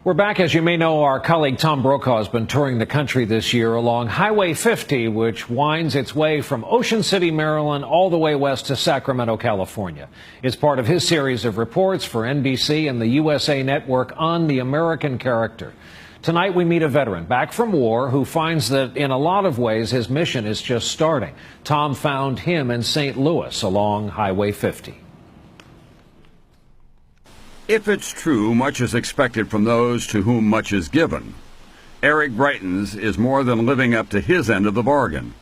We're back. As you may know, our colleague Tom Brokaw has been touring the country this year along Highway 50, which winds its way from Ocean City, Maryland, all the way west to Sacramento, California. It's part of his series of reports for NBC and the USA Network on the American character. Tonight we meet a veteran back from war who finds that in a lot of ways his mission is just starting. Tom found him in St. Louis along Highway 50. If it's true, much is expected from those to whom much is given. Eric Greitens is more than living up to his end of the bargain.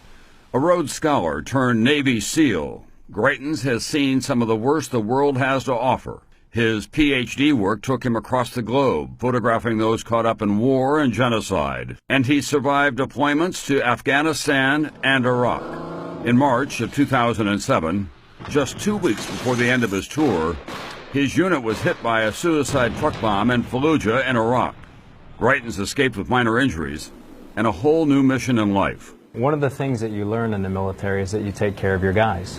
A Rhodes Scholar turned Navy SEAL, Greitens has seen some of the worst the world has to offer. His Ph.D. work took him across the globe, photographing those caught up in war and genocide. And he survived deployments to Afghanistan and Iraq. In March of 2007, just 2 weeks before the end of his tour, his unit was hit by a suicide truck bomb in Fallujah in Iraq. Greitens escaped with minor injuries and a whole new mission in life. One of the things that you learn in the military is that you take care of your guys.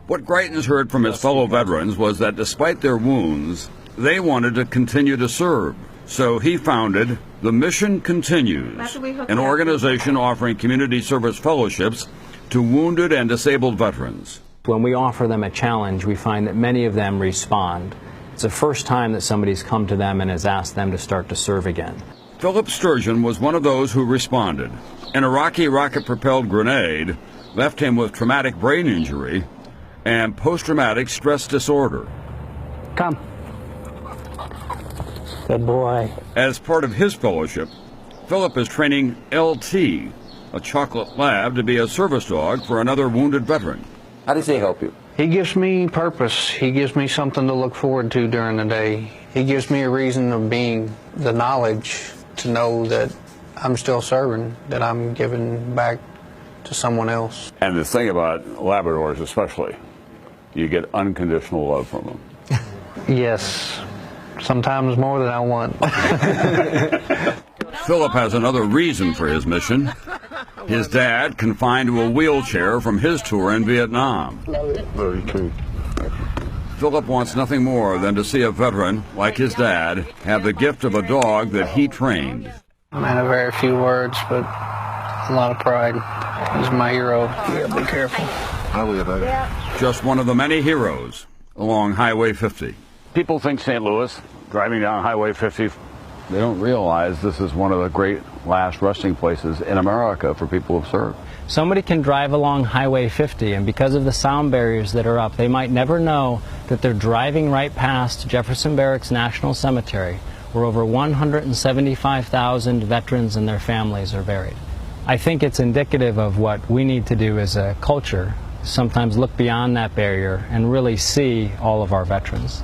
What Greitens heard from his fellow veterans was that despite their wounds, they wanted to continue to serve. So he founded The Mission Continues, an organization offering community service fellowships to wounded and disabled veterans. When we offer them a challenge, we find that many of them respond. It's the first time that somebody's come to them and has asked them to start to serve again. Philip Sturgeon was one of those who responded. An Iraqi rocket-propelled grenade left him with traumatic brain injury and post-traumatic stress disorder. Come. Good boy. As part of his fellowship, Philip is training LT, a chocolate lab, to be a service dog for another wounded veteran. How does he help you? He gives me purpose. He gives me something to look forward to during the day. He gives me a reason of being, the knowledge to know that I'm still serving, that I'm giving back to someone else. And the thing about Labradors especially, you get unconditional love from them. Yes, sometimes more than I want. Philip has another reason for his mission. His dad confined to a wheelchair from his tour in Vietnam. Very true. Philip wants nothing more than to see a veteran, like his dad, have the gift of a dog that he trained. Man of very few words, but a lot of pride. He's my hero. Yeah, be careful. Just one of the many heroes along Highway 50. People think St. Louis, driving down Highway 50, they don't realize this is one of the great last resting places in America for people who've served. Somebody can drive along Highway 50, and because of the sound barriers that are up, they might never know that they're driving right past Jefferson Barracks National Cemetery, where over 175,000 veterans and their families are buried. I think it's indicative of what we need to do as a culture, sometimes look beyond that barrier and really see all of our veterans.